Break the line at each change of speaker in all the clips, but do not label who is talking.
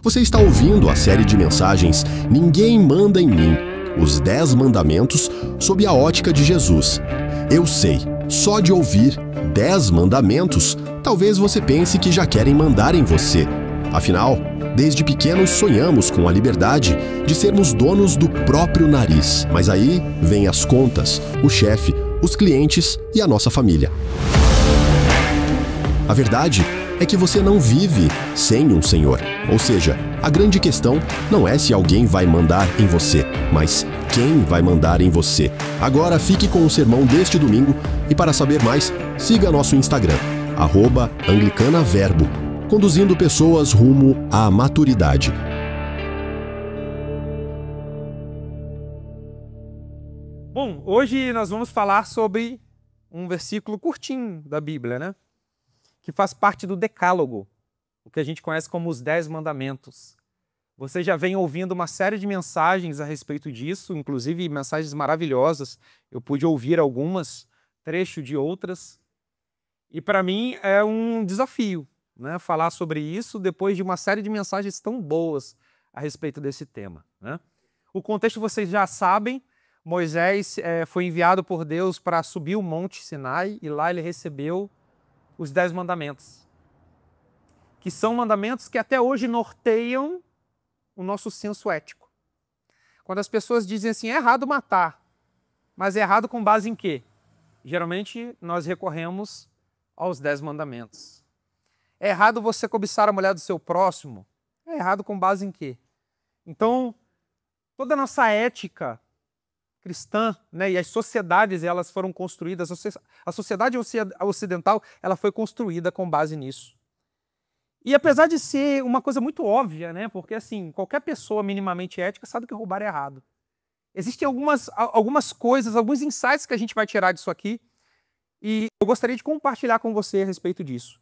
Você está ouvindo a série de mensagens Ninguém Manda em Mim, os 10 mandamentos sob a ótica de Jesus. Eu sei, só de ouvir 10 mandamentos, talvez você pense que já querem mandar em você. Afinal, desde pequenos sonhamos com a liberdade de sermos donos do próprio nariz. Mas aí vem as contas, o chefe, os clientes e a nossa família. A verdade é que você não vive sem um senhor. Ou seja, a grande questão não é se alguém vai mandar em você, mas quem vai mandar em você. Agora fique com o sermão deste domingo e para saber mais, siga nosso Instagram, @anglicanaverbo, conduzindo pessoas rumo à maturidade.
Bom, hoje nós vamos falar sobre um versículo curtinho da Bíblia, né? Que faz parte do Decálogo, o que a gente conhece como os 10 mandamentos. Você já vem ouvindo uma série de mensagens a respeito disso, inclusive mensagens maravilhosas. Eu pude ouvir algumas, trecho de outras. E para mim é um desafio, né, falar sobre isso depois de uma série de mensagens tão boas a respeito desse tema, né? O contexto vocês já sabem. Moisés foi enviado por Deus para subir o Monte Sinai e lá ele recebeu os 10 mandamentos, que são mandamentos que até hoje norteiam o nosso senso ético. Quando as pessoas dizem assim, é errado matar, mas é errado com base em quê? Geralmente nós recorremos aos 10 mandamentos. É errado você cobiçar a mulher do seu próximo? É errado com base em quê? Então, toda a nossa ética cristã, né, e as sociedades elas foram construídas, a sociedade ocidental ela foi construída com base nisso. E apesar de ser uma coisa muito óbvia, né, porque assim, qualquer pessoa minimamente ética sabe que roubar é errado. Existem algumas coisas, alguns insights que a gente vai tirar disso aqui e eu gostaria de compartilhar com você a respeito disso.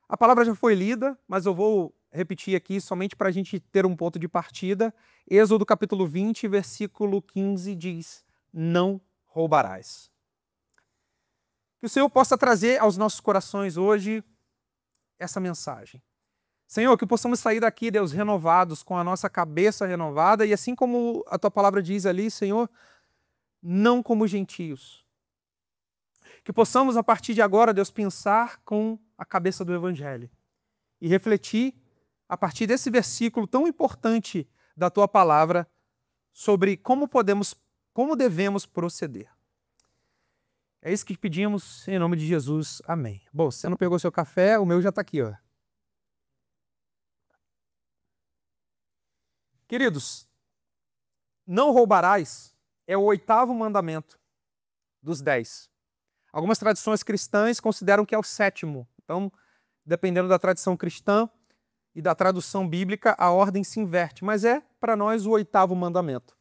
A palavra já foi lida, mas eu vou repetir aqui somente para a gente ter um ponto de partida. Êxodo capítulo 20, versículo 15 diz: não roubarás. Que o Senhor possa trazer aos nossos corações hoje essa mensagem. Senhor, que possamos sair daqui, Deus, renovados, com a nossa cabeça renovada, e assim como a Tua palavra diz ali, Senhor, não como gentios. Que possamos, a partir de agora, Deus, pensar com a cabeça do Evangelho e refletir, a partir desse versículo tão importante da Tua palavra, sobre como devemos proceder. É isso que pedimos em nome de Jesus. Amém. Bom, se você não pegou seu café, o meu já está aqui, ó. Queridos, não roubarás é o 8º mandamento dos 10. Algumas tradições cristãs consideram que é o 7º. Então, dependendo da tradição cristã e da tradução bíblica, a ordem se inverte. Mas é, para nós, o 8º mandamento.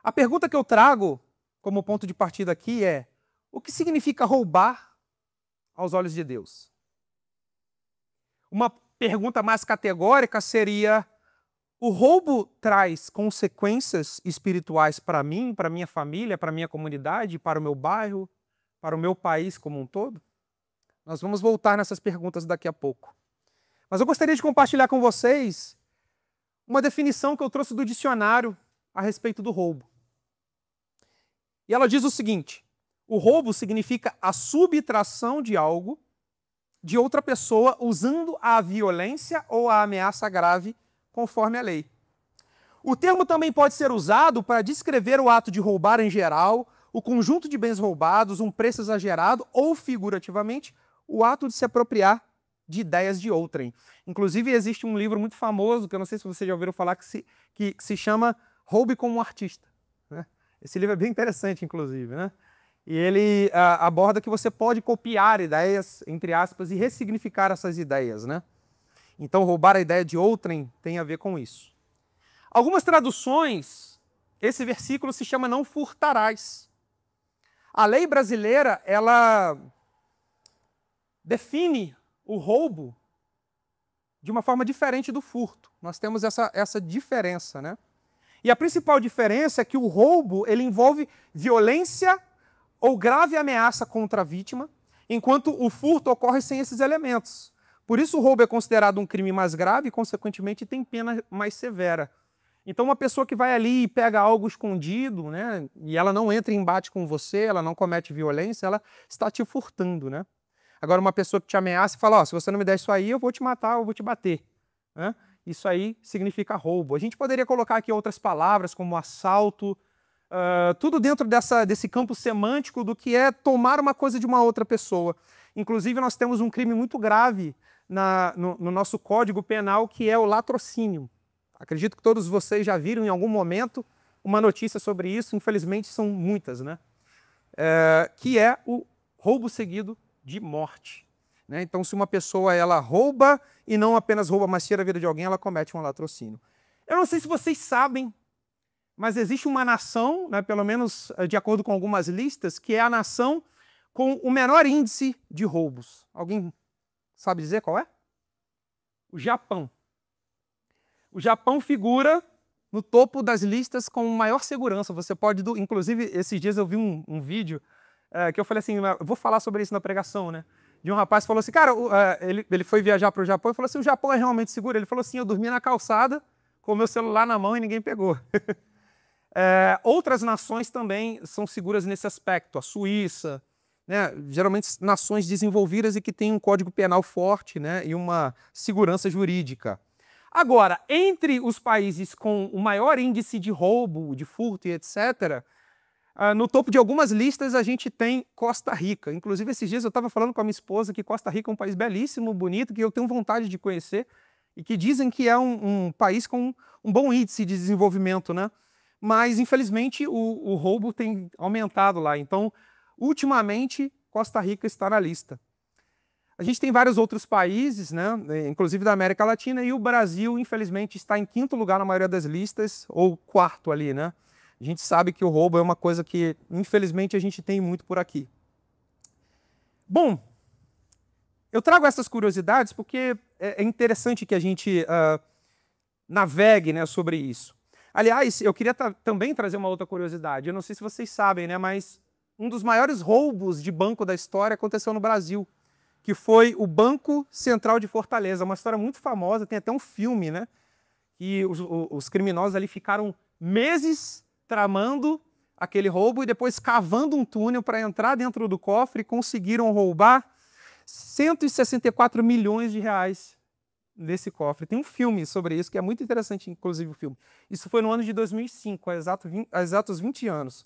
A pergunta que eu trago como ponto de partida aqui é: o que significa roubar aos olhos de Deus? Uma pergunta mais categórica seria: o roubo traz consequências espirituais para mim, para minha família, para minha comunidade, para o meu bairro, para o meu país como um todo? Nós vamos voltar nessas perguntas daqui a pouco. Mas eu gostaria de compartilhar com vocês uma definição que eu trouxe do dicionário a respeito do roubo. E ela diz o seguinte: o roubo significa a subtração de algo de outra pessoa usando a violência ou a ameaça grave, conforme a lei. O termo também pode ser usado para descrever o ato de roubar em geral, o conjunto de bens roubados, um preço exagerado ou, figurativamente, o ato de se apropriar de ideias de outrem. Inclusive, existe um livro muito famoso, que eu não sei se vocês já ouviram falar, que se chama Roube como um Artista. Esse livro é bem interessante, inclusive, né? E ele aborda que você pode copiar ideias, entre aspas, e ressignificar essas ideias, né? Então, roubar a ideia de outrem tem a ver com isso. Algumas traduções, esse versículo se chama não furtarás. A lei brasileira, ela define o roubo de uma forma diferente do furto. Nós temos essa diferença, né? E a principal diferença é que o roubo ele envolve violência ou grave ameaça contra a vítima, enquanto o furto ocorre sem esses elementos. Por isso o roubo é considerado um crime mais grave e, consequentemente, tem pena mais severa. Então, uma pessoa que vai ali e pega algo escondido, né, e ela não entra em embate com você, ela não comete violência, ela está te furtando, né? Agora, uma pessoa que te ameaça e fala, ó, se você não me der isso aí, eu vou te matar, eu vou te bater, né? Isso aí significa roubo. A gente poderia colocar aqui outras palavras, como assalto, tudo dentro desse campo semântico do que é tomar uma coisa de uma outra pessoa. Inclusive, nós temos um crime muito grave no nosso Código Penal, que é o latrocínio. Acredito que todos vocês já viram em algum momento uma notícia sobre isso, infelizmente são muitas, né? Que é o roubo seguido de morte. Né? Então, se uma pessoa ela rouba e não apenas rouba, mas tira a vida de alguém, ela comete um latrocínio. Eu não sei se vocês sabem, mas existe uma nação, né, pelo menos de acordo com algumas listas, que é a nação com o menor índice de roubos. Alguém sabe dizer qual é? O Japão. O Japão figura no topo das listas com maior segurança. Você pode, inclusive, esses dias eu vi um vídeo que eu falei assim, eu vou falar sobre isso na pregação, né? De um rapaz que falou assim, cara, ele foi viajar para o Japão e falou assim, o Japão é realmente seguro? Ele falou assim, eu dormi na calçada com o meu celular na mão e ninguém pegou. Outras nações também são seguras nesse aspecto. A Suíça, né? Geralmente nações desenvolvidas e que têm um código penal forte, né? E uma segurança jurídica. Agora, entre os países com o maior índice de roubo, de furto e etc., no topo de algumas listas a gente tem Costa Rica. Inclusive, esses dias eu estava falando com a minha esposa que Costa Rica é um país belíssimo, bonito, que eu tenho vontade de conhecer e que dizem que é um país com um bom índice de desenvolvimento, né? Mas, infelizmente, o roubo tem aumentado lá. Então, ultimamente, Costa Rica está na lista. A gente tem vários outros países, né, inclusive da América Latina, e o Brasil, infelizmente, está em 5º lugar na maioria das listas, ou 4º ali, né? A gente sabe que o roubo é uma coisa que, infelizmente, a gente tem muito por aqui. Bom, eu trago essas curiosidades porque é interessante que a gente navegue, né, sobre isso. Aliás, eu queria também trazer uma outra curiosidade. Eu não sei se vocês sabem, né, mas um dos maiores roubos de banco da história aconteceu no Brasil, que foi o Banco Central de Fortaleza. Uma história muito famosa, tem até um filme, né? Que os criminosos ali ficaram meses tramando aquele roubo e depois cavando um túnel para entrar dentro do cofre e conseguiram roubar 164 milhões de reais nesse cofre. Tem um filme sobre isso que é muito interessante, inclusive o filme. Isso foi no ano de 2005, há exatos 20 anos.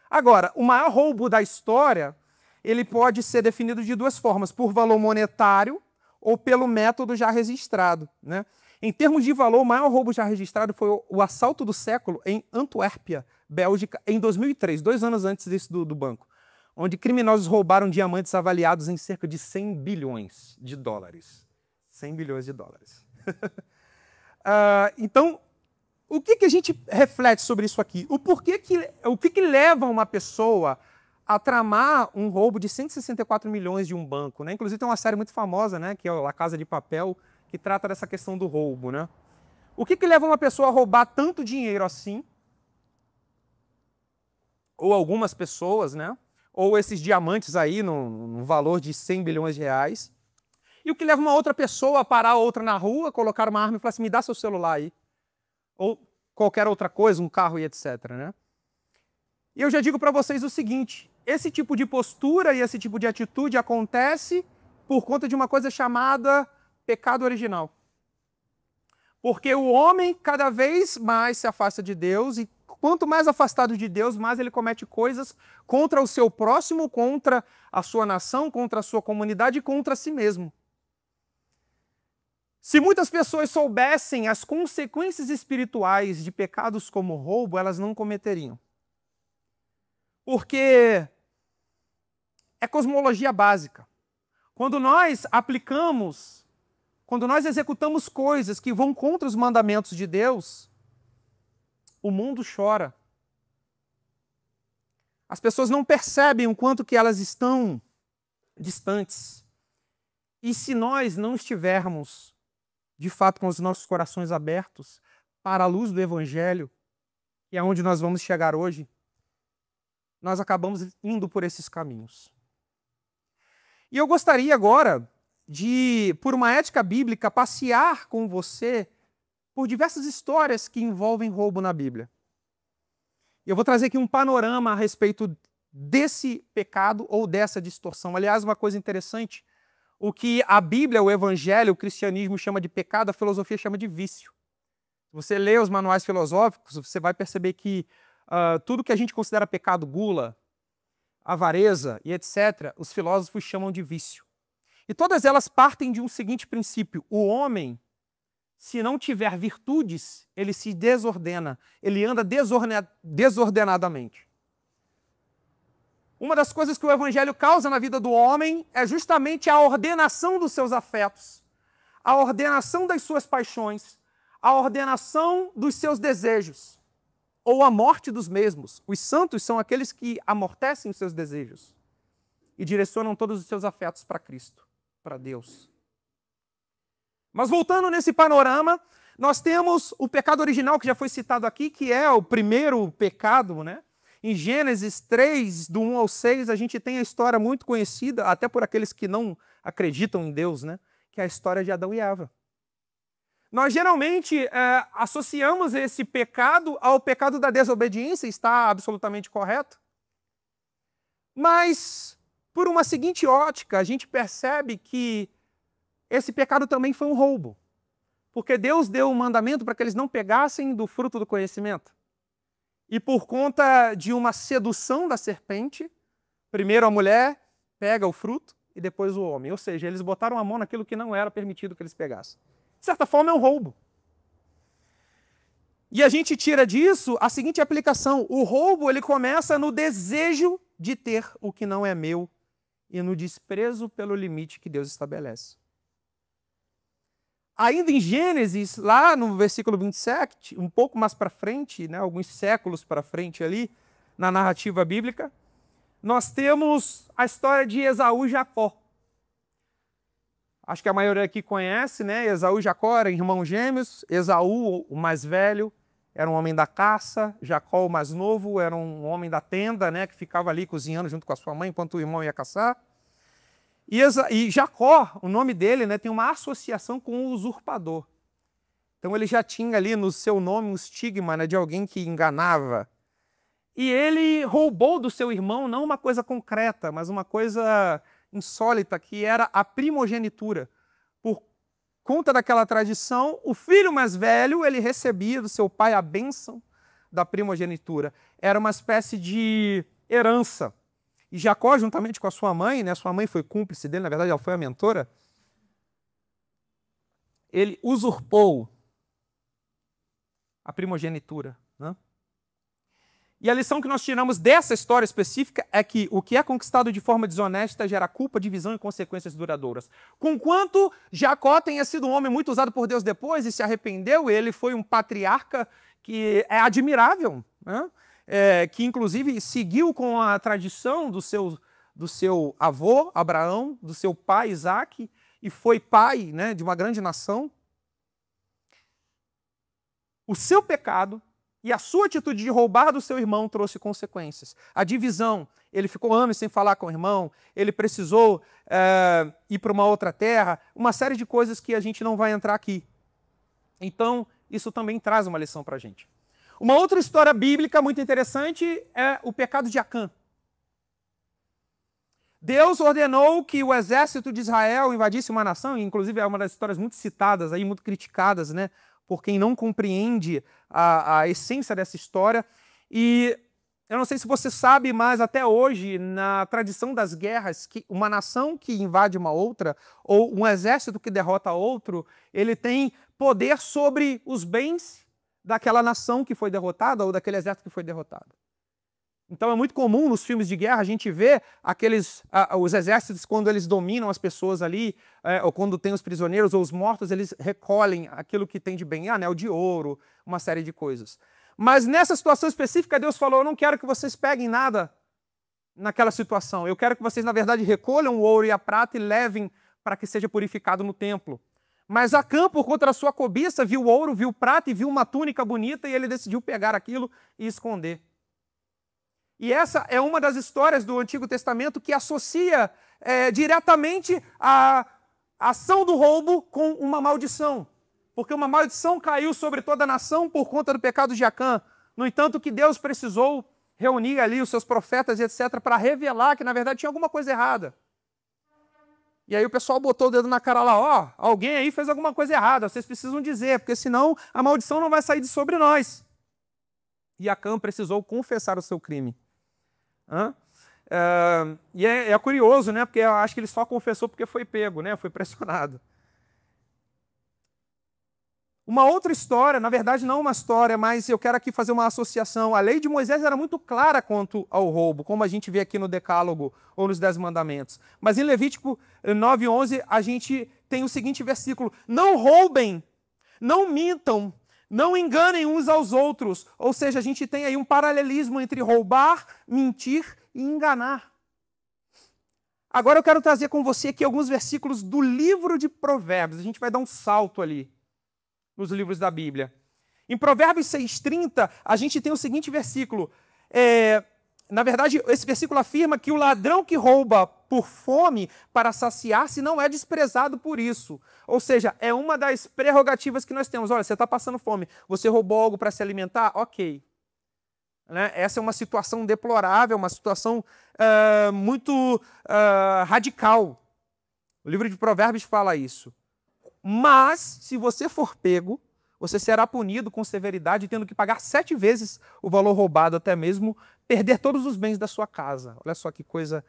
Agora, o maior roubo da história, ele pode ser definido de duas formas, por valor monetário ou pelo método já registrado, né? Em termos de valor, o maior roubo já registrado foi o assalto do século em Antuérpia, Bélgica, em 2003, 2 anos antes desse do banco, onde criminosos roubaram diamantes avaliados em cerca de 100 bilhões de dólares. 100 bilhões de dólares. Então, o que a gente reflete sobre isso aqui? O que leva uma pessoa a tramar um roubo de 164 milhões de um banco, né? Inclusive tem uma série muito famosa, né, que é La Casa de Papel, que trata dessa questão do roubo, né? O que leva uma pessoa a roubar tanto dinheiro assim? Ou algumas pessoas, né? Ou esses diamantes aí no valor de 100 bilhões de reais. E o que leva uma outra pessoa a parar outra na rua, colocar uma arma e falar assim, me dá seu celular aí. Ou qualquer outra coisa, um carro e etc, né? E eu já digo para vocês o seguinte, esse tipo de postura e esse tipo de atitude acontece por conta de uma coisa chamada pecado original. Porque o homem cada vez mais se afasta de Deus e quanto mais afastado de Deus, mais ele comete coisas contra o seu próximo, contra a sua nação, contra a sua comunidade e contra si mesmo. Se muitas pessoas soubessem as consequências espirituais de pecados como roubo, elas não cometeriam. Porque é cosmologia básica. Quando nós executamos coisas que vão contra os mandamentos de Deus, o mundo chora. As pessoas não percebem o quanto que elas estão distantes. E se nós não estivermos, de fato, com os nossos corações abertos para a luz do Evangelho, que é onde nós vamos chegar hoje, nós acabamos indo por esses caminhos. E eu gostaria agora por uma ética bíblica, passear com você por diversas histórias que envolvem roubo na Bíblia. Eu vou trazer aqui um panorama a respeito desse pecado ou dessa distorção. Aliás, uma coisa interessante, o que a Bíblia, o Evangelho, o cristianismo chama de pecado, a filosofia chama de vício. Se você lê os manuais filosóficos, você vai perceber que tudo que a gente considera pecado, gula, avareza e etc., os filósofos chamam de vício. E todas elas partem de um seguinte princípio: o homem, se não tiver virtudes, ele se desordena, ele anda desordenadamente. Uma das coisas que o Evangelho causa na vida do homem é justamente a ordenação dos seus afetos, a ordenação das suas paixões, a ordenação dos seus desejos, ou a morte dos mesmos. Os santos são aqueles que amortecem os seus desejos e direcionam todos os seus afetos para Cristo, para Deus. Mas voltando nesse panorama, nós temos o pecado original que já foi citado aqui, que é o primeiro pecado, né? Em Gênesis 3, do 1 ao 6, a gente tem a história muito conhecida, até por aqueles que não acreditam em Deus, né? Que é a história de Adão e Eva. Nós geralmente associamos esse pecado ao pecado da desobediência, está absolutamente correto. Mas, por uma seguinte ótica, a gente percebe que esse pecado também foi um roubo. Porque Deus deu um mandamento para que eles não pegassem do fruto do conhecimento. E por conta de uma sedução da serpente, primeiro a mulher pega o fruto e depois o homem. Ou seja, eles botaram a mão naquilo que não era permitido que eles pegassem. De certa forma, é um roubo. E a gente tira disso a seguinte aplicação: o roubo ele começa no desejo de ter o que não é meu e no desprezo pelo limite que Deus estabelece. Ainda em Gênesis, lá no versículo 27, um pouco mais para frente, né, alguns séculos para frente ali, na narrativa bíblica, nós temos a história de Esaú e Jacó. Acho que a maioria aqui conhece, né? Esaú e Jacó eram irmãos gêmeos. Esaú, o mais velho, era um homem da caça. Jacó, o mais novo, era um homem da tenda, né? Que ficava ali cozinhando junto com a sua mãe enquanto o irmão ia caçar. E Jacó, o nome dele, né, tem uma associação com o usurpador. Então ele já tinha ali no seu nome um estigma, né, de alguém que enganava. E ele roubou do seu irmão não uma coisa concreta, mas uma coisa insólita, que era a primogenitura. Por conta daquela tradição, o filho mais velho ele recebia do seu pai a bênção da primogenitura. Era uma espécie de herança. E Jacó, juntamente com a sua mãe, né, sua mãe foi cúmplice dele, na verdade ela foi a mentora, ele usurpou a primogenitura. Né? E a lição que nós tiramos dessa história específica é que o que é conquistado de forma desonesta gera culpa, divisão e consequências duradouras. Conquanto Jacó tenha sido um homem muito usado por Deus depois e se arrependeu, ele foi um patriarca que é admirável, né? Que inclusive seguiu com a tradição do seu avô, Abraão, do seu pai, Isaque, e foi pai, né, de uma grande nação. O seu pecado e a sua atitude de roubar do seu irmão trouxe consequências. A divisão, ele ficou anos sem falar com o irmão, ele precisou ir para uma outra terra, uma série de coisas que a gente não vai entrar aqui. Então, isso também traz uma lição para a gente. Uma outra história bíblica muito interessante é o pecado de Acã. Deus ordenou que o exército de Israel invadisse uma nação, e inclusive é uma das histórias muito citadas, aí, muito criticadas, né, por quem não compreende a essência dessa história. E eu não sei se você sabe, mas até hoje, na tradição das guerras, que uma nação que invade uma outra, ou um exército que derrota outro, ele tem poder sobre os bens daquela nação que foi derrotada ou daquele exército que foi derrotado. Então é muito comum nos filmes de guerra a gente ver os exércitos, quando eles dominam as pessoas ali, ou quando tem os prisioneiros ou os mortos, eles recolhem aquilo que tem de bem, anel de ouro, uma série de coisas. Mas nessa situação específica, Deus falou: eu não quero que vocês peguem nada naquela situação. Eu quero que vocês, na verdade, recolham o ouro e a prata e levem para que seja purificado no templo. Mas Acã, por conta da sua cobiça, viu ouro, viu prata e viu uma túnica bonita, e ele decidiu pegar aquilo e esconder. E essa é uma das histórias do Antigo Testamento que associa diretamente a a ação do roubo com uma maldição. Porque uma maldição caiu sobre toda a nação por conta do pecado de Acã. No entanto, que Deus precisou reunir ali os seus profetas e etc. para revelar que, na verdade, tinha alguma coisa errada. E aí o pessoal botou o dedo na cara lá, ó, alguém aí fez alguma coisa errada, vocês precisam dizer, porque senão a maldição não vai sair de sobre nós. E Acã precisou confessar o seu crime. E é curioso, né? Porque eu acho que ele só confessou porque foi pego, né? Foi pressionado. Uma outra história, na verdade não uma história, mas eu quero aqui fazer uma associação. A lei de Moisés era muito clara quanto ao roubo, como a gente vê aqui no Decálogo ou nos 10 Mandamentos. Mas em Levítico 9:11 a gente tem o seguinte versículo: não roubem, não mintam, não enganem uns aos outros. Ou seja, a gente tem aí um paralelismo entre roubar, mentir e enganar. Agora eu quero trazer com você aqui alguns versículos do livro de Provérbios. A gente vai dar um salto ali nos livros da Bíblia. Em Provérbios 6:30, a gente tem o seguinte versículo. Na verdade, esse versículo afirma que o ladrão que rouba por fome para saciar-se não é desprezado por isso. Ou seja, é uma das prerrogativas que nós temos. Olha, você está passando fome, você roubou algo para se alimentar? Ok. Né? Essa é uma situação deplorável, uma situação muito radical. O livro de Provérbios fala isso. Mas, se você for pego, você será punido com severidade, tendo que pagar 7 vezes o valor roubado, até mesmo perder todos os bens da sua casa. Olha só que coisa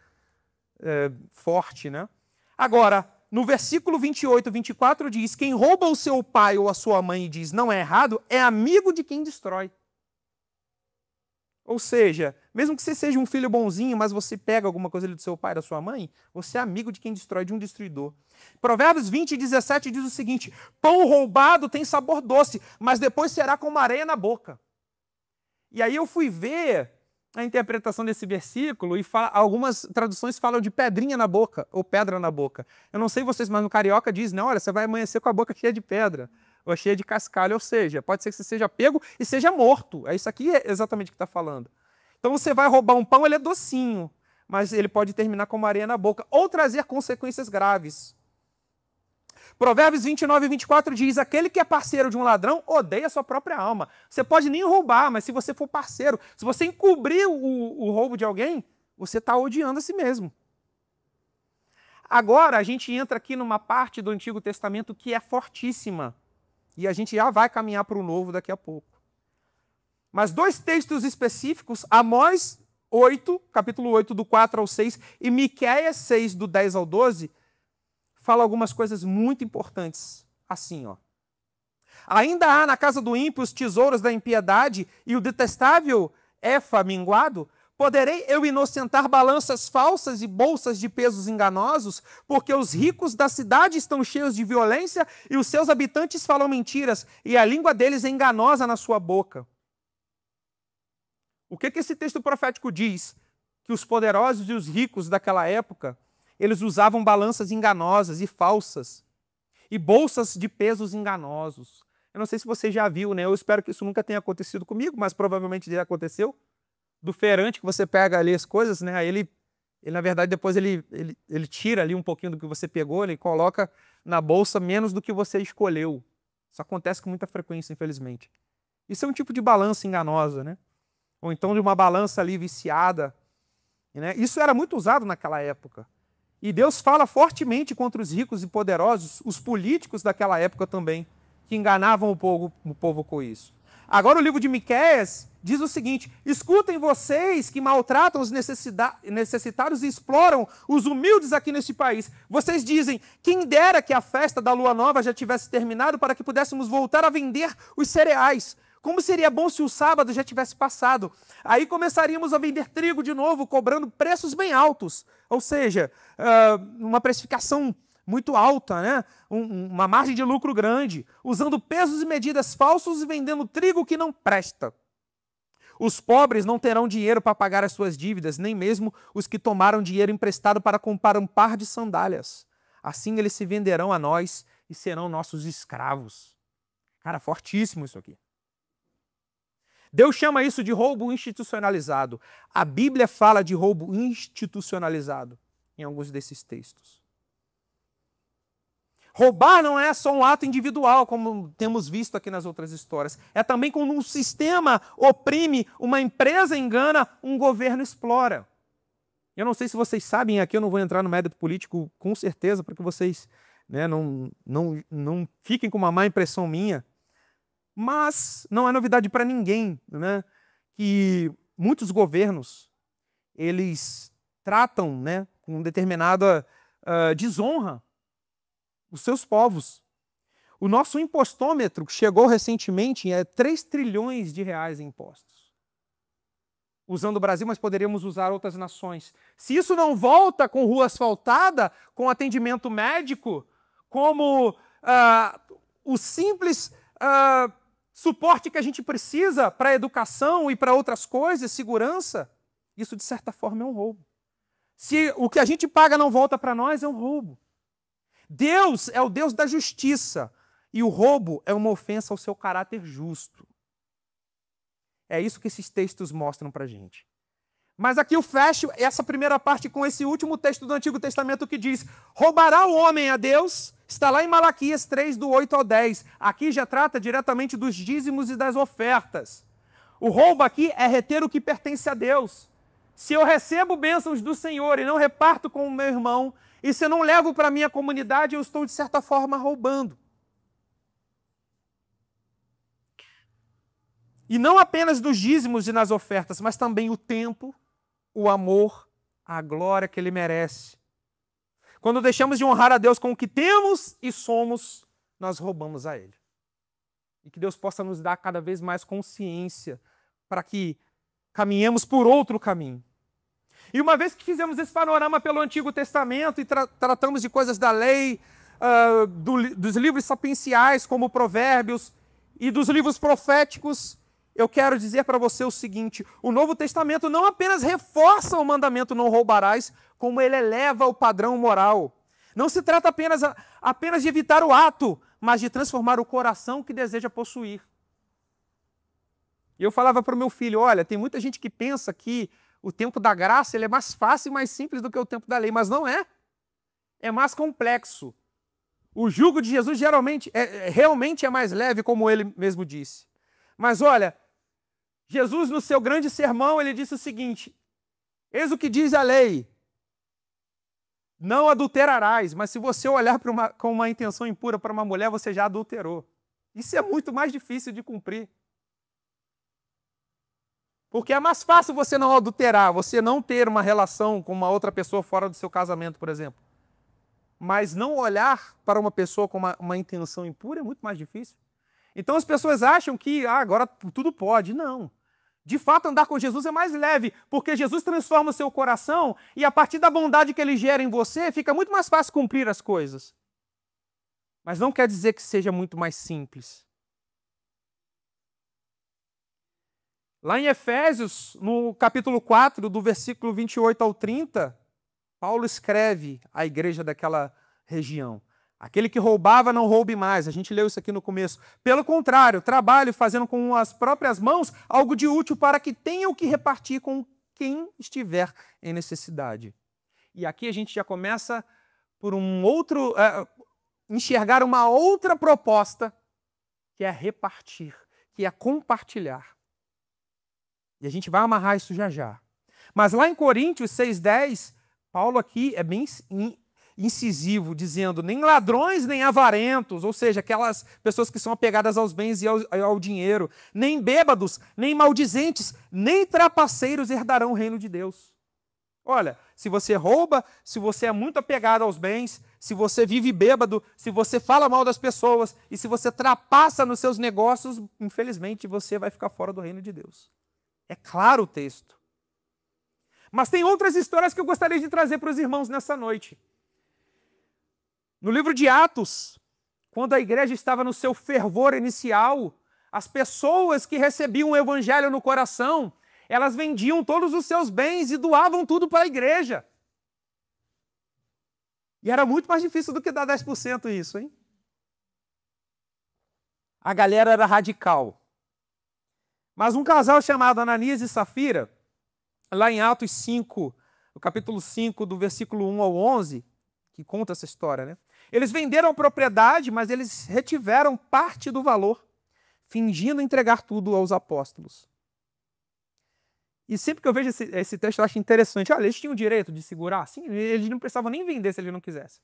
forte, né? Agora, no versículo 28, 24 diz: quem rouba o seu pai ou a sua mãe e diz não é errado, é amigo de quem destrói. Ou seja, mesmo que você seja um filho bonzinho, mas você pega alguma coisa ali do seu pai, da sua mãe, você é amigo de quem destrói, de um destruidor. Provérbios 20, 17 diz o seguinte: pão roubado tem sabor doce, mas depois será como areia na boca. E aí eu fui ver a interpretação desse versículo e algumas traduções falam de pedrinha na boca, ou pedra na boca. Eu não sei vocês, mas no carioca diz, não, olha, você vai amanhecer com a boca cheia de pedra, ou cheia de cascalho, ou seja, pode ser que você seja pego e seja morto. É isso aqui exatamente que está falando. Então você vai roubar um pão, ele é docinho, mas ele pode terminar como areia na boca, ou trazer consequências graves. Provérbios 29 e 24 diz: aquele que é parceiro de um ladrão odeia a sua própria alma. Você pode nem roubar, mas se você for parceiro, se você encobrir o roubo de alguém, você está odiando a si mesmo. Agora a gente entra aqui numa parte do Antigo Testamento que é fortíssima. E a gente já vai caminhar para o Novo daqui a pouco. Mas 2 textos específicos, Amós 8, capítulo 8, do 4 ao 6, e Miqueias 6, do 10 ao 12, fala algumas coisas muito importantes. Assim, ó. Ainda há na casa do ímpio os tesouros da impiedade e o detestável efa minguado? Poderei eu inocentar balanças falsas e bolsas de pesos enganosos? Porque os ricos da cidade estão cheios de violência e os seus habitantes falam mentiras, e a língua deles é enganosa na sua boca. O que esse texto profético diz? Que os poderosos e os ricos daquela época, eles usavam balanças enganosas e falsas, e bolsas de pesos enganosos. Eu não sei se você já viu, né? Eu espero que isso nunca tenha acontecido comigo, mas provavelmente já aconteceu. Do feirante que você pega ali as coisas, né? Aí ele na verdade, depois ele tira ali um pouquinho do que você pegou, ele coloca na bolsa menos do que você escolheu. Isso acontece com muita frequência, infelizmente. Isso é um tipo de balança enganosa, né? Ou então de uma balança ali viciada. Né? Isso era muito usado naquela época. E Deus fala fortemente contra os ricos e poderosos, os políticos daquela época também, que enganavam o povo com isso. Agora o livro de Miqueias diz o seguinte: escutem vocês que maltratam os necessitados e exploram os humildes aqui neste país. Vocês dizem, quem dera que a festa da lua nova já tivesse terminado para que pudéssemos voltar a vender os cereais. Como seria bom se o sábado já tivesse passado. Aí começaríamos a vender trigo de novo, cobrando preços bem altos. Ou seja, uma precificação muito alta, né? Uma margem de lucro grande, usando pesos e medidas falsos e vendendo trigo que não presta. Os pobres não terão dinheiro para pagar as suas dívidas, nem mesmo os que tomaram dinheiro emprestado para comprar um par de sandálias. Assim eles se venderão a nós e serão nossos escravos. Cara, fortíssimo isso aqui. Deus chama isso de roubo institucionalizado. A Bíblia fala de roubo institucionalizado em alguns desses textos. Roubar não é só um ato individual, como temos visto aqui nas outras histórias. É também quando um sistema oprime, uma empresa engana, um governo explora. Eu não sei se vocês sabem, aqui eu não vou entrar no mérito político com certeza, para que vocês, né, não fiquem com uma má impressão minha. Mas não é novidade para ninguém, né, que muitos governos, eles tratam, né, com determinada desonra os seus povos. O nosso impostômetro chegou recentemente a 3 trilhões de reais em impostos. Usando o Brasil, mas poderíamos usar outras nações. Se isso não volta com rua asfaltada, com atendimento médico, como o simples suporte que a gente precisa para a educação e para outras coisas, segurança, isso de certa forma é um roubo. Se o que a gente paga não volta para nós, é um roubo. Deus é o Deus da justiça e o roubo é uma ofensa ao seu caráter justo. É isso que esses textos mostram para a gente. Mas aqui eu fecho essa primeira parte com esse último texto do Antigo Testamento que diz: roubará o homem a Deus? Está lá em Malaquias 3, do 8 ao 10. Aqui já trata diretamente dos dízimos e das ofertas. O roubo aqui é reter o que pertence a Deus. Se eu recebo bênçãos do Senhor e não reparto com o meu irmão, e se eu não levo para a minha comunidade, eu estou, de certa forma, roubando. E não apenas dos dízimos e nas ofertas, mas também o tempo, o amor, a glória que Ele merece. Quando deixamos de honrar a Deus com o que temos e somos, nós roubamos a Ele. E que Deus possa nos dar cada vez mais consciência para que caminhemos por outro caminho. E uma vez que fizemos esse panorama pelo Antigo Testamento e tratamos de coisas da lei, dos livros sapienciais, como Provérbios, e dos livros proféticos, eu quero dizer para você o seguinte: o Novo Testamento não apenas reforça o mandamento não roubarás, como ele eleva o padrão moral. Não se trata apenas de evitar o ato, mas de transformar o coração que deseja possuir. E eu falava para o meu filho: olha, tem muita gente que pensa que o tempo da graça ele é mais fácil e mais simples do que o tempo da lei, mas não é. É mais complexo. O jugo de Jesus realmente é mais leve, como ele mesmo disse. Mas olha, Jesus no seu grande sermão, ele disse o seguinte: eis o que diz a lei, não adulterarás, mas se você olhar com uma intenção impura para uma mulher, você já adulterou. Isso é muito mais difícil de cumprir. Porque é mais fácil você não adulterar, você não ter uma relação com uma outra pessoa fora do seu casamento, por exemplo. Mas não olhar para uma pessoa com uma intenção impura é muito mais difícil. Então as pessoas acham que agora tudo pode. Não. De fato, andar com Jesus é mais leve, porque Jesus transforma o seu coração e a partir da bondade que Ele gera em você, fica muito mais fácil cumprir as coisas. Mas não quer dizer que seja muito mais simples. Lá em Efésios, no capítulo 4, do versículo 28 ao 30, Paulo escreve à igreja daquela região: aquele que roubava, não roube mais. A gente leu isso aqui no começo. Pelo contrário, trabalhe fazendo com as próprias mãos algo de útil para que tenha o que repartir com quem estiver em necessidade. E aqui a gente já começa por enxergar uma outra proposta, que é repartir, que é compartilhar. E a gente vai amarrar isso já já. Mas lá em Coríntios 6,10, Paulo aqui é bem incisivo, dizendo: nem ladrões, nem avarentos, ou seja, aquelas pessoas que são apegadas aos bens e ao dinheiro, nem bêbados, nem maldizentes, nem trapaceiros herdarão o reino de Deus. Olha, se você rouba, se você é muito apegado aos bens, se você vive bêbado, se você fala mal das pessoas e se você trapassa nos seus negócios, infelizmente você vai ficar fora do reino de Deus. É claro o texto. Mas tem outras histórias que eu gostaria de trazer para os irmãos nessa noite. No livro de Atos, quando a igreja estava no seu fervor inicial, as pessoas que recebiam o evangelho no coração, elas vendiam todos os seus bens e doavam tudo para a igreja. E era muito mais difícil do que dar 10% isso, hein? A galera era radical. Mas um casal chamado Ananias e Safira, lá em Atos 5, no capítulo 5, do versículo 1 ao 11, que conta essa história, né? Eles venderam a propriedade, mas eles retiveram parte do valor, fingindo entregar tudo aos apóstolos. E sempre que eu vejo esse texto, eu acho interessante. Olha, eles tinham o direito de segurar? Sim, eles não precisavam nem vender se eles não quisessem.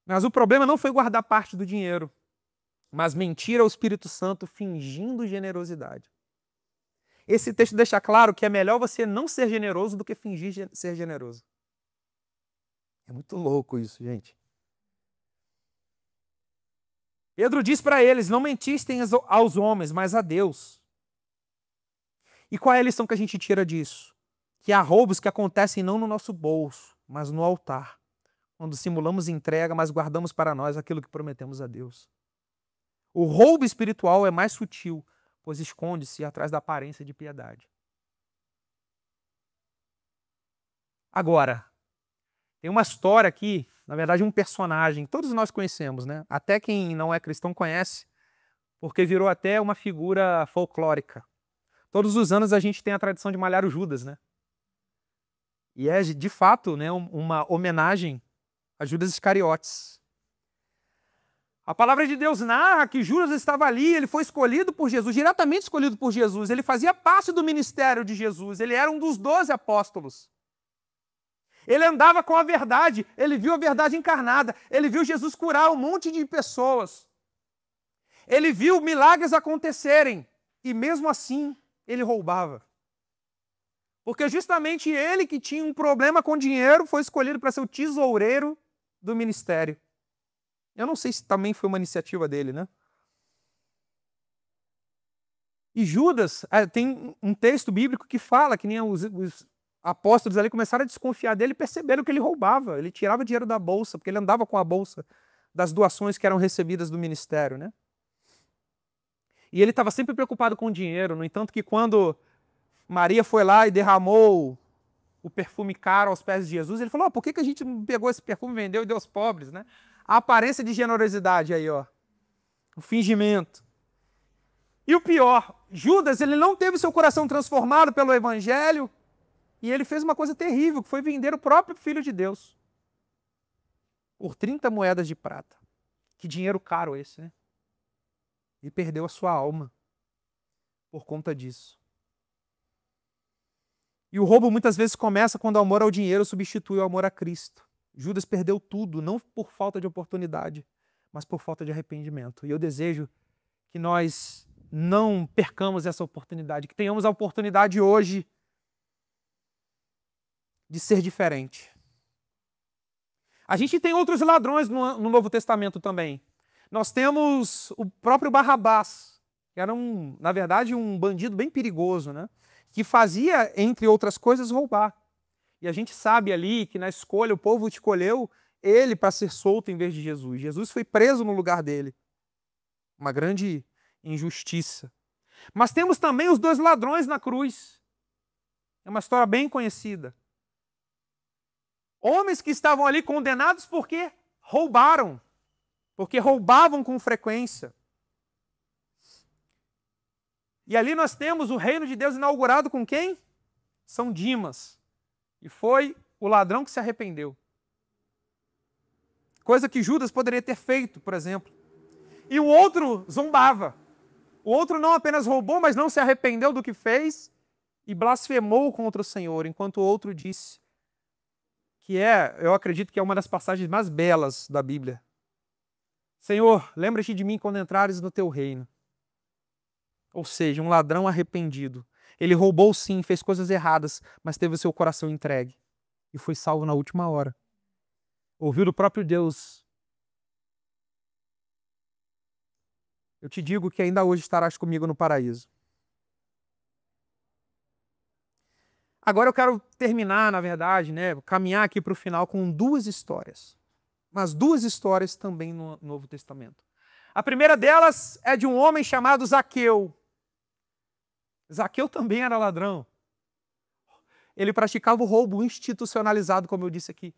Mas o problema não foi guardar parte do dinheiro, mas mentir ao Espírito Santo fingindo generosidade. Esse texto deixa claro que é melhor você não ser generoso do que fingir ser generoso. É muito louco isso, gente. Pedro diz para eles, não mentistem aos homens, mas a Deus. E qual é a lição que a gente tira disso? Que há roubos que acontecem não no nosso bolso, mas no altar. Quando simulamos entrega, mas guardamos para nós aquilo que prometemos a Deus. O roubo espiritual é mais sutil, pois esconde-se atrás da aparência de piedade. Agora, tem uma história aqui, na verdade um personagem, todos nós conhecemos, né? Até quem não é cristão conhece, porque virou até uma figura folclórica. Todos os anos a gente tem a tradição de malhar o Judas, né? E é, de fato, né, uma homenagem a Judas Iscariotes. A palavra de Deus narra que Judas estava ali, ele foi escolhido por Jesus, diretamente escolhido por Jesus. Ele fazia parte do ministério de Jesus, ele era um dos 12 apóstolos. Ele andava com a verdade, ele viu a verdade encarnada, ele viu Jesus curar um monte de pessoas. Ele viu milagres acontecerem e mesmo assim ele roubava. Porque justamente ele que tinha um problema com dinheiro foi escolhido para ser o tesoureiro do ministério. Eu não sei se também foi uma iniciativa dele, né? E Judas, tem um texto bíblico que fala que nem os apóstolos ali começaram a desconfiar dele e perceberam que ele roubava. Ele tirava dinheiro da bolsa, porque ele andava com a bolsa das doações que eram recebidas do ministério, né? E ele estava sempre preocupado com o dinheiro. No entanto, que quando Maria foi lá e derramou o perfume caro aos pés de Jesus, ele falou, por que a gente não pegou esse perfume, vendeu e deu aos pobres, né? A aparência de generosidade aí, ó. O fingimento. E o pior, Judas, ele não teve seu coração transformado pelo evangelho e ele fez uma coisa terrível, que foi vender o próprio Filho de Deus por 30 moedas de prata. Que dinheiro caro esse, né? E perdeu a sua alma por conta disso. E o roubo muitas vezes começa quando o amor ao dinheiro substitui o amor a Cristo. Judas perdeu tudo, não por falta de oportunidade, mas por falta de arrependimento. E eu desejo que nós não percamos essa oportunidade, que tenhamos a oportunidade hoje de ser diferente. A gente tem outros ladrões no Novo Testamento também. Nós temos o próprio Barrabás, que era, na verdade, um bandido bem perigoso, né? Que fazia, entre outras coisas, roubar. E a gente sabe ali que na escolha o povo escolheu ele para ser solto em vez de Jesus. Jesus foi preso no lugar dele. Uma grande injustiça. Mas temos também os 2 ladrões na cruz. É uma história bem conhecida. Homens que estavam ali condenados porque roubaram. Porque roubavam com frequência. E ali nós temos o reino de Deus inaugurado com quem? São Dimas. E foi o ladrão que se arrependeu. Coisa que Judas poderia ter feito, por exemplo. E o outro zombava. O outro não apenas roubou, mas não se arrependeu do que fez e blasfemou contra o Senhor, enquanto o outro disse, que eu acredito que é uma das passagens mais belas da Bíblia. Senhor, lembra-te de mim quando entrares no teu reino. Ou seja, um ladrão arrependido. Ele roubou sim, fez coisas erradas, mas teve o seu coração entregue. E foi salvo na última hora. Ouviu do próprio Deus. Eu te digo que ainda hoje estarás comigo no paraíso. Agora eu quero terminar, na verdade, né, caminhar aqui para o final com 2 histórias. Mas 2 histórias também no Novo Testamento. A primeira delas é de um homem chamado Zaqueu. Zaqueu também era ladrão. Ele praticava o roubo institucionalizado, como eu disse aqui.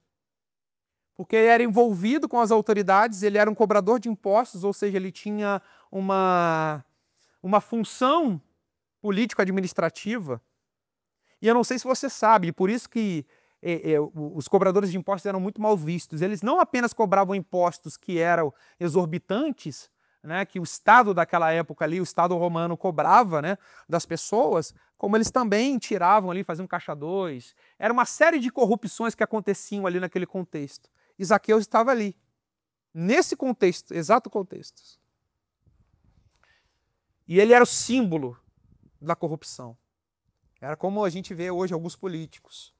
Porque ele era envolvido com as autoridades, ele era um cobrador de impostos, ou seja, ele tinha uma função político-administrativa. E eu não sei se você sabe, por isso que os cobradores de impostos eram muito mal vistos. Eles não apenas cobravam impostos que eram exorbitantes, né, que o Estado daquela época ali, o Estado romano cobrava, né, das pessoas, como eles também tiravam ali, faziam caixa dois. Era uma série de corrupções que aconteciam ali naquele contexto. E Zaqueu estava ali, nesse contexto, exato contexto. E ele era o símbolo da corrupção. Era como a gente vê hoje alguns políticos.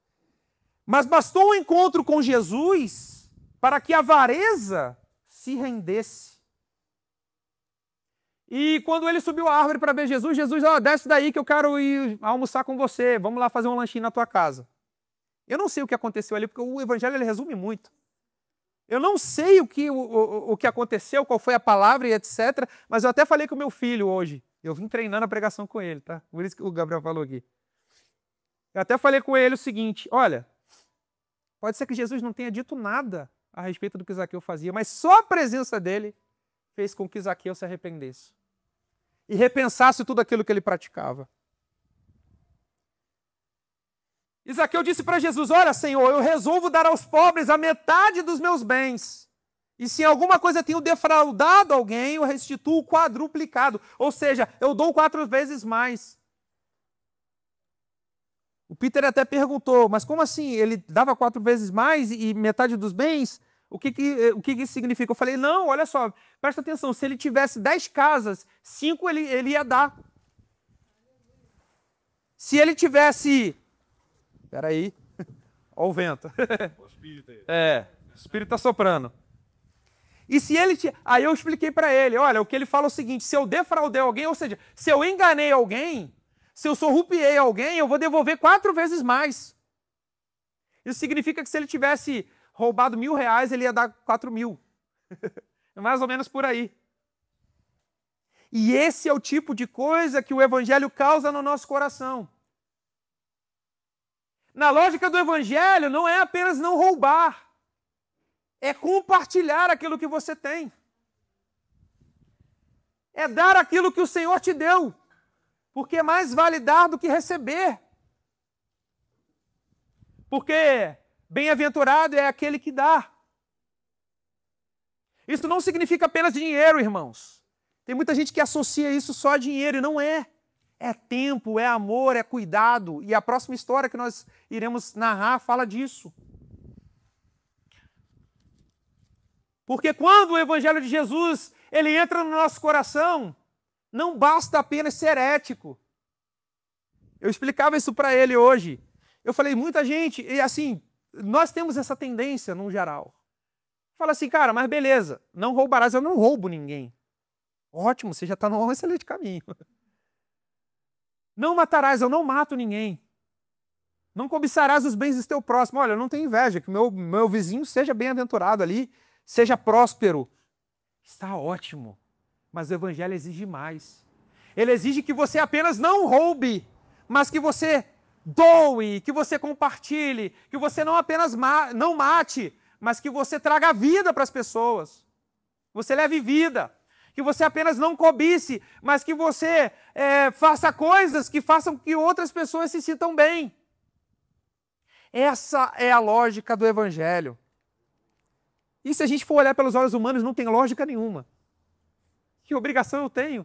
Mas bastou um encontro com Jesus para que a avareza se rendesse. E quando ele subiu a árvore para ver Jesus, Jesus, desce daí que eu quero ir almoçar com você, vamos lá fazer um lanchinho na tua casa. Eu não sei o que aconteceu ali, porque o evangelho ele resume muito. Eu não sei o que aconteceu, qual foi a palavra e etc. Mas eu até falei com o meu filho hoje. Eu vim treinando a pregação com ele, tá? Por isso que o Gabriel falou aqui. Eu até falei com ele o seguinte, olha, pode ser que Jesus não tenha dito nada a respeito do que Zaqueu fazia, mas só a presença dele fez com que Zaqueu se arrependesse e repensasse tudo aquilo que ele praticava. E Zaqueu disse para Jesus, olha, Senhor, eu resolvo dar aos pobres a metade dos meus bens. E se em alguma coisa tenho defraudado alguém, eu restituo quadruplicado. Ou seja, eu dou 4 vezes mais. O Peter até perguntou, mas como assim? Ele dava 4 vezes mais e metade dos bens? O que isso significa? Eu falei, não, olha só, presta atenção, se ele tivesse 10 casas, 5 ele ia dar. Se ele tivesse... Espera aí, olha o vento. O espírito aí. O espírito está soprando. E se ele... Aí eu expliquei para ele, olha, o que ele fala é o seguinte, se eu defraudei alguém, ou seja, se eu enganei alguém, se eu sorrupiei alguém, eu vou devolver 4 vezes mais. Isso significa que se ele tivesse roubado R$1.000, ele ia dar 4.000. É mais ou menos por aí. E esse é o tipo de coisa que o evangelho causa no nosso coração. Na lógica do evangelho, não é apenas não roubar. É compartilhar aquilo que você tem. É dar aquilo que o Senhor te deu. Porque mais vale dar do que receber. Porque bem-aventurado é aquele que dá. Isso não significa apenas dinheiro, irmãos. Tem muita gente que associa isso só a dinheiro e não é. É tempo, é amor, é cuidado. E a próxima história que nós iremos narrar fala disso. Porque quando o Evangelho de Jesus ele entra no nosso coração, não basta apenas ser ético. Eu explicava isso para ele hoje. Eu falei, muita gente, e assim, nós temos essa tendência no geral. Fala assim, cara, mas beleza, não roubarás, eu não roubo ninguém. Ótimo, você já está num excelente caminho. Não matarás, eu não mato ninguém. Não cobiçarás os bens do teu próximo. Olha, eu não tenho inveja, que o meu vizinho seja bem-aventurado ali, seja próspero. Está ótimo, mas o evangelho exige mais. Ele exige que você apenas não roube, mas que você doe, que você compartilhe, que você não apenas não mate, mas que você traga vida para as pessoas. Você leve vida. Que você apenas não cobice, mas que você faça coisas que façam que outras pessoas se sintam bem. Essa é a lógica do evangelho. E se a gente for olhar pelos olhos humanos, não tem lógica nenhuma. Que obrigação eu tenho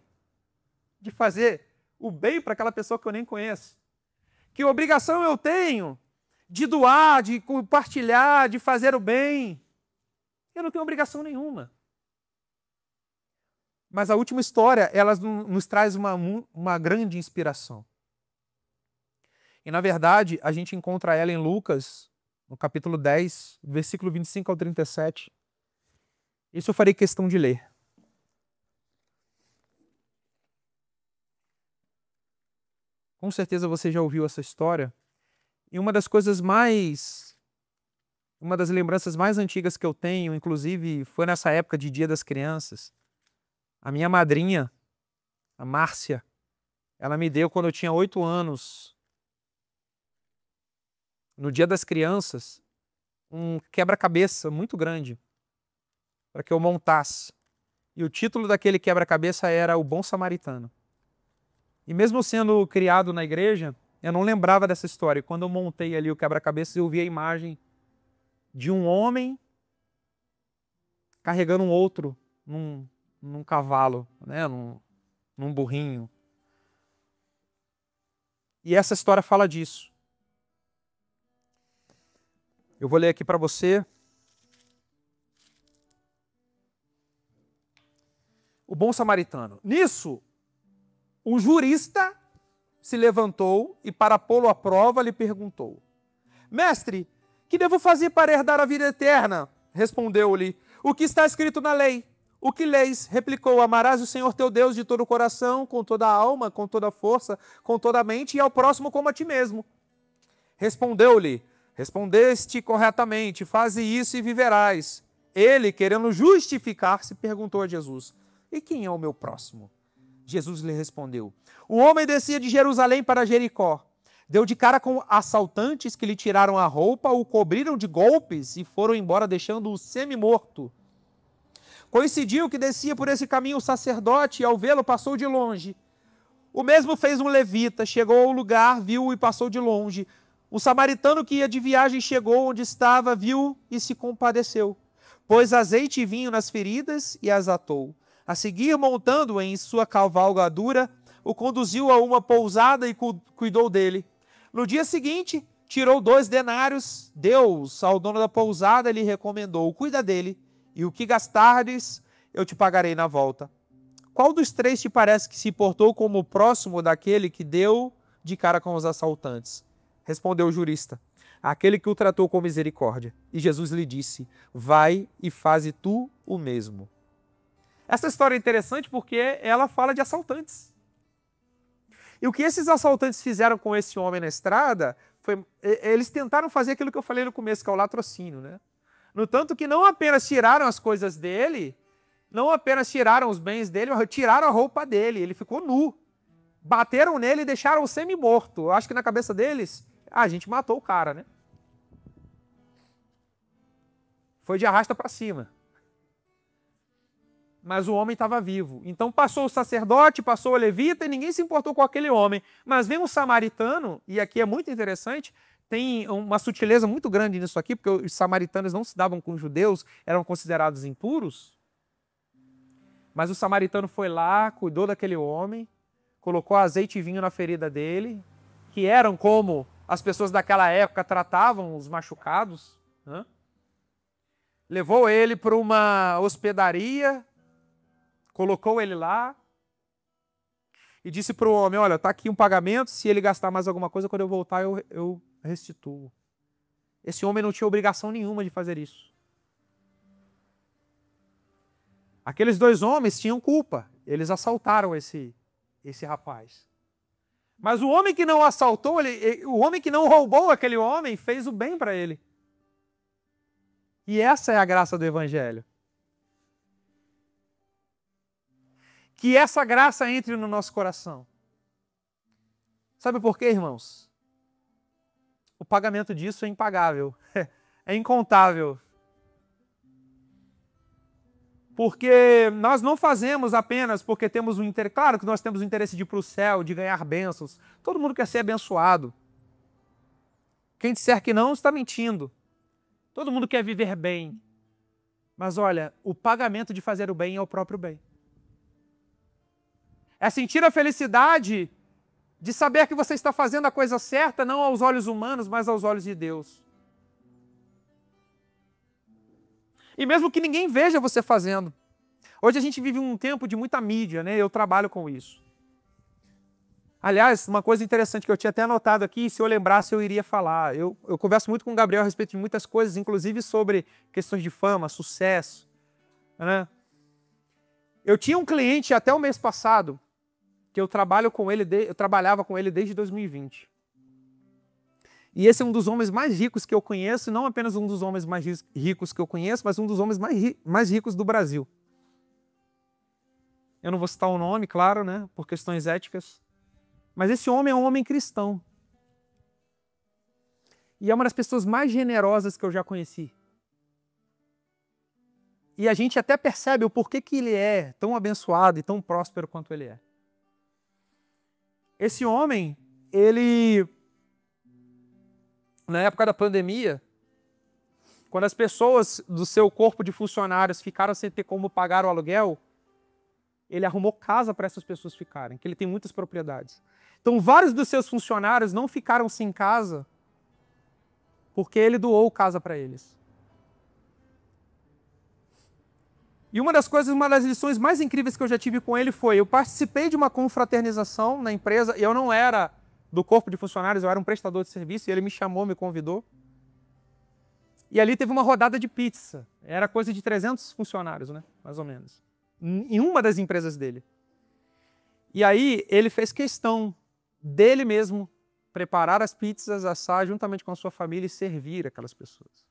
de fazer o bem para aquela pessoa que eu nem conheço? Que obrigação eu tenho de doar, de compartilhar, de fazer o bem? Eu não tenho obrigação nenhuma. Mas a última história, ela nos traz uma grande inspiração. E, na verdade, a gente encontra ela em Lucas, no capítulo 10, versículo 25 ao 37. Isso eu farei questão de ler. Com certeza você já ouviu essa história. E uma das lembranças mais antigas que eu tenho, inclusive, foi nessa época de Dia das Crianças. A minha madrinha, a Márcia, ela me deu quando eu tinha 8 anos, no Dia das Crianças, um quebra-cabeça muito grande para que eu montasse. E o título daquele quebra-cabeça era O Bom Samaritano. E mesmo sendo criado na igreja, Eu não lembrava dessa história. E quando eu montei ali o quebra-cabeça, eu vi a imagem de um homem carregando um outro num cavalo, né? num burrinho. E essa história fala disso. Eu vou ler aqui para você. O bom samaritano. Nisso, um jurista se levantou e, para pô-lo à prova, lhe perguntou: Mestre, que devo fazer para herdar a vida eterna? Respondeu-lhe: O que está escrito na lei? O que leis? Replicou: Amarás o Senhor teu Deus de todo o coração, com toda a alma, com toda a força, com toda a mente, e ao próximo como a ti mesmo. Respondeu-lhe: Respondeste corretamente, faze isso e viverás. Ele, querendo justificar-se, perguntou a Jesus: E quem é o meu próximo? Jesus lhe respondeu: Um homem descia de Jerusalém para Jericó. Deu de cara com assaltantes que lhe tiraram a roupa, o cobriram de golpes e foram embora, deixando-o semi-morto. Coincidiu que descia por esse caminho o sacerdote e, ao vê-lo, passou de longe. O mesmo fez um levita, chegou ao lugar, viu-o e passou de longe. O samaritano que ia de viagem chegou onde estava, viu e se compadeceu. Pôs azeite e vinho nas feridas e as atou. A seguir, montando em sua cavalgadura, o conduziu a uma pousada e cuidou dele. No dia seguinte, tirou 2 denários, deu-os ao dono da pousada e lhe recomendou: Cuida dele, e o que gastares, eu te pagarei na volta. Qual dos 3 te parece que se portou como o próximo daquele que deu de cara com os assaltantes? Respondeu o jurista: Aquele que o tratou com misericórdia. E Jesus lhe disse: Vai e faze tu o mesmo. Essa história é interessante porque ela fala de assaltantes. E o que esses assaltantes fizeram com esse homem na estrada, eles tentaram fazer aquilo que eu falei no começo, que é o latrocínio, né? No tanto que não apenas tiraram as coisas dele, não apenas tiraram os bens dele, mas tiraram a roupa dele, ele ficou nu. Bateram nele e deixaram-o semi-morto. Eu acho que na cabeça deles, a gente matou o cara, né? Foi de arrasta para cima. Mas o homem estava vivo. Então passou o sacerdote, passou o levita e ninguém se importou com aquele homem. Mas vem um samaritano, e aqui é muito interessante, tem uma sutileza muito grande nisso aqui, porque os samaritanos não se davam com os judeus, eram considerados impuros. Mas o samaritano foi lá, cuidou daquele homem, colocou azeite e vinho na ferida dele, que eram como as pessoas daquela época tratavam os machucados, né? Levou ele para uma hospedaria, colocou ele lá e disse para o homem: Olha, está aqui um pagamento, se ele gastar mais alguma coisa, quando eu voltar eu restituo. Esse homem não tinha obrigação nenhuma de fazer isso. Aqueles 2 homens tinham culpa, eles assaltaram esse rapaz. Mas o homem que não assaltou, o homem que não roubou aquele homem, fez o bem para ele. E essa é a graça do Evangelho. Que essa graça entre no nosso coração. Sabe por quê, irmãos? O pagamento disso é impagável, é incontável. Porque nós não fazemos apenas porque temos um interesse. Claro que nós temos o interesse de ir para o céu, de ganhar bênçãos. Todo mundo quer ser abençoado. Quem disser que não, está mentindo. Todo mundo quer viver bem. Mas olha, o pagamento de fazer o bem é o próprio bem. É sentir a felicidade de saber que você está fazendo a coisa certa, não aos olhos humanos, mas aos olhos de Deus. E mesmo que ninguém veja você fazendo. Hoje a gente vive um tempo de muita mídia, né? Eu trabalho com isso. Aliás, uma coisa interessante que eu tinha até anotado aqui, se eu lembrasse eu iria falar. Eu converso muito com o Gabriel a respeito de muitas coisas, inclusive sobre questões de fama, sucesso, né? Eu tinha um cliente até o mês passado, que eu trabalhava com ele desde 2020. E esse é um dos homens mais ricos que eu conheço, não apenas um dos homens mais ricos que eu conheço, mas um dos homens mais ricos do Brasil. Eu não vou citar o nome, claro, né, por questões éticas. Mas esse homem é um homem cristão. E é uma das pessoas mais generosas que eu já conheci. E a gente até percebe o porquê que ele é tão abençoado e tão próspero quanto ele é. Esse homem, ele, na época da pandemia, quando as pessoas do seu corpo de funcionários ficaram sem ter como pagar o aluguel, ele arrumou casa para essas pessoas ficarem, que ele tem muitas propriedades. Então, vários dos seus funcionários não ficaram sem casa porque ele doou casa para eles. E uma das lições mais incríveis que eu já tive com ele foi, eu participei de uma confraternização na empresa, e eu não era do corpo de funcionários, eu era um prestador de serviço, e ele me chamou, me convidou. E ali teve uma rodada de pizza. Era coisa de 300 funcionários, né? Mais ou menos. Em uma das empresas dele. E aí ele fez questão dele mesmo preparar as pizzas, assar juntamente com a sua família e servir aquelas pessoas.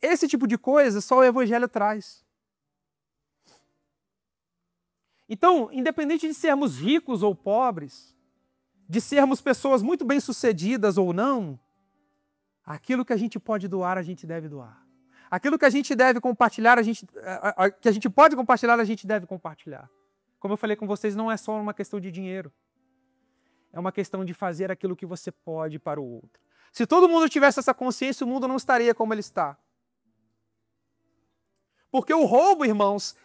Esse tipo de coisa só o Evangelho traz. Então, independente de sermos ricos ou pobres, de sermos pessoas muito bem-sucedidas ou não, aquilo que a gente pode doar, a gente deve doar. Aquilo que a gente deve compartilhar, que a gente pode compartilhar, a gente deve compartilhar. Como eu falei com vocês, não é só uma questão de dinheiro. É uma questão de fazer aquilo que você pode para o outro. Se todo mundo tivesse essa consciência, o mundo não estaria como ele está. Porque o roubo, irmãos,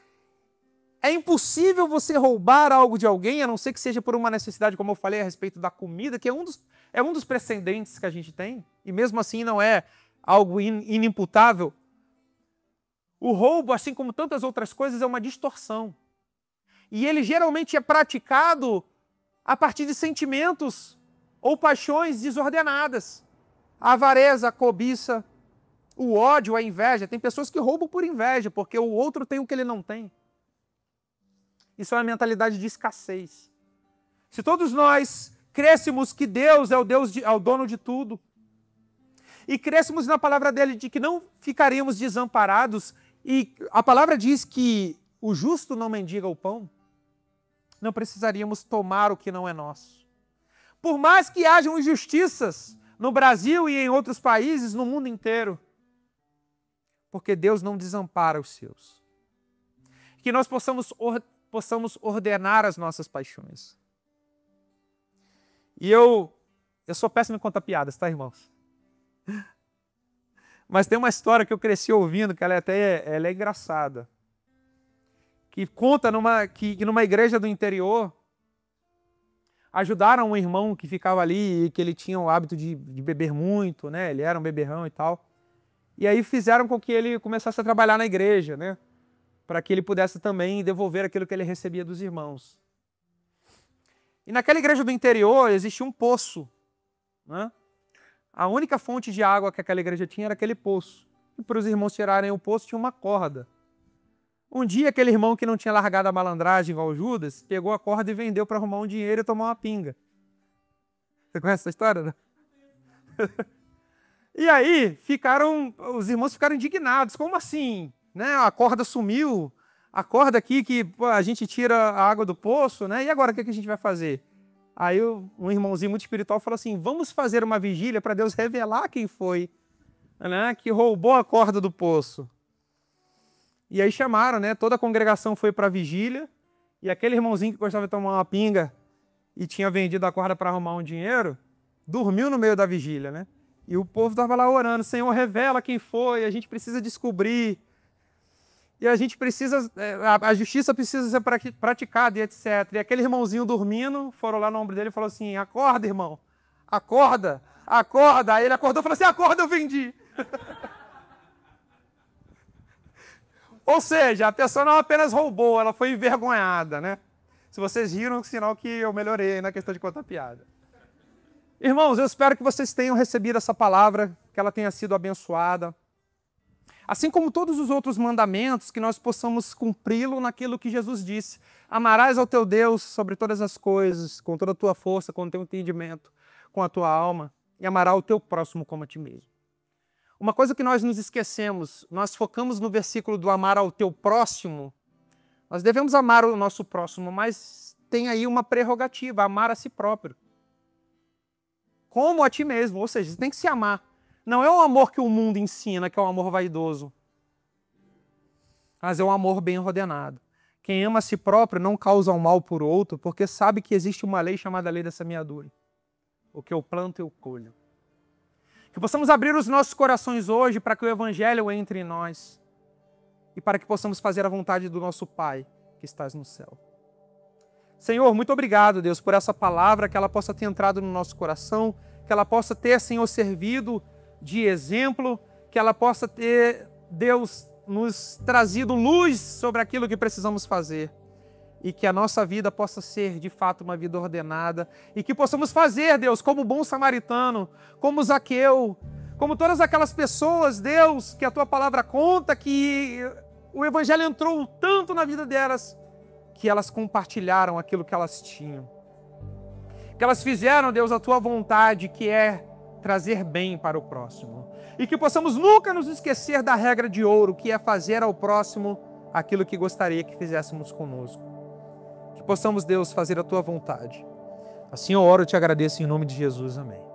é impossível você roubar algo de alguém, a não ser que seja por uma necessidade, como eu falei a respeito da comida, que é um dos precedentes que a gente tem, e mesmo assim não é algo inimputável. O roubo, assim como tantas outras coisas, é uma distorção. E ele geralmente é praticado a partir de sentimentos ou paixões desordenadas. A avareza, a cobiça, o ódio, a inveja. Tem pessoas que roubam por inveja, porque o outro tem o que ele não tem. Isso é uma mentalidade de escassez. Se todos nós crêssemos que Deus é o dono de tudo, e crêssemos na palavra dele de que não ficaríamos desamparados, e a palavra diz que o justo não mendiga o pão, não precisaríamos tomar o que não é nosso. Por mais que hajam injustiças no Brasil e em outros países, no mundo inteiro, porque Deus não desampara os seus. Que nós possamos ordenar as nossas paixões. E eu sou péssimo em contar piadas, tá, irmãos? Mas tem uma história que eu cresci ouvindo, que ela é engraçada. Que conta que numa igreja do interior, ajudaram um irmão que ficava ali e que ele tinha o hábito de beber muito, né? Ele era um beberrão e tal. E aí fizeram com que ele começasse a trabalhar na igreja, né? Para que ele pudesse também devolver aquilo que ele recebia dos irmãos. E naquela igreja do interior existia um poço, né? A única fonte de água que aquela igreja tinha era aquele poço. E para os irmãos tirarem o poço tinha uma corda. Um dia aquele irmão que não tinha largado a malandragem igual Judas, pegou a corda e vendeu para arrumar um dinheiro e tomar uma pinga. Você conhece essa história, né? E aí os irmãos ficaram indignados. Como assim? Né? A corda sumiu, a corda aqui que a gente tira a água do poço, né? E agora o que a gente vai fazer? Aí um irmãozinho muito espiritual falou assim, vamos fazer uma vigília para Deus revelar quem foi, né, que roubou a corda do poço. E aí chamaram, né? Toda a congregação foi para a vigília, e aquele irmãozinho que gostava de tomar uma pinga e tinha vendido a corda para arrumar um dinheiro, dormiu no meio da vigília, né? E o povo estava lá orando, Senhor, revela quem foi, a gente precisa descobrir. E a gente precisa, a justiça precisa ser praticada e etc. E aquele irmãozinho dormindo, foram lá no ombro dele e falou assim, acorda, irmão, acorda, acorda. Aí ele acordou e falou assim, acorda, eu vendi. Ou seja, a pessoa não apenas roubou, ela foi envergonhada, né? Se vocês riram, é sinal que eu melhorei na questão de contar piada. Irmãos, eu espero que vocês tenham recebido essa palavra, que ela tenha sido abençoada. Assim como todos os outros mandamentos, que nós possamos cumpri-lo naquilo que Jesus disse. Amarás ao teu Deus sobre todas as coisas, com toda a tua força, com o teu entendimento, com a tua alma, e amarás o teu próximo como a ti mesmo. Uma coisa que nós nos esquecemos, nós focamos no versículo do amar ao teu próximo. Nós devemos amar o nosso próximo, mas tem aí uma prerrogativa, amar a si próprio. Como a ti mesmo, ou seja, você tem que se amar. Não é o amor que o mundo ensina, que é um amor vaidoso. Mas é um amor bem ordenado. Quem ama a si próprio não causa o mal por outro, porque sabe que existe uma lei chamada lei da semeadura. O que eu planto, eu colho. Que possamos abrir os nossos corações hoje para que o Evangelho entre em nós e para que possamos fazer a vontade do nosso Pai que estás no céu. Senhor, muito obrigado, Deus, por essa palavra, que ela possa ter entrado no nosso coração, que ela possa ter, Senhor, servido de exemplo, que ela possa ter, Deus, nos trazido luz sobre aquilo que precisamos fazer e que a nossa vida possa ser, de fato, uma vida ordenada e que possamos fazer, Deus, como o bom samaritano, como Zaqueu, como todas aquelas pessoas, Deus, que a Tua palavra conta que o Evangelho entrou tanto na vida delas que elas compartilharam aquilo que elas tinham. Que elas fizeram, Deus, a Tua vontade, que é trazer bem para o próximo. E que possamos nunca nos esquecer da regra de ouro, que é fazer ao próximo aquilo que gostaria que fizéssemos conosco. Que possamos, Deus, fazer a Tua vontade. Assim eu oro e te agradeço em nome de Jesus. Amém.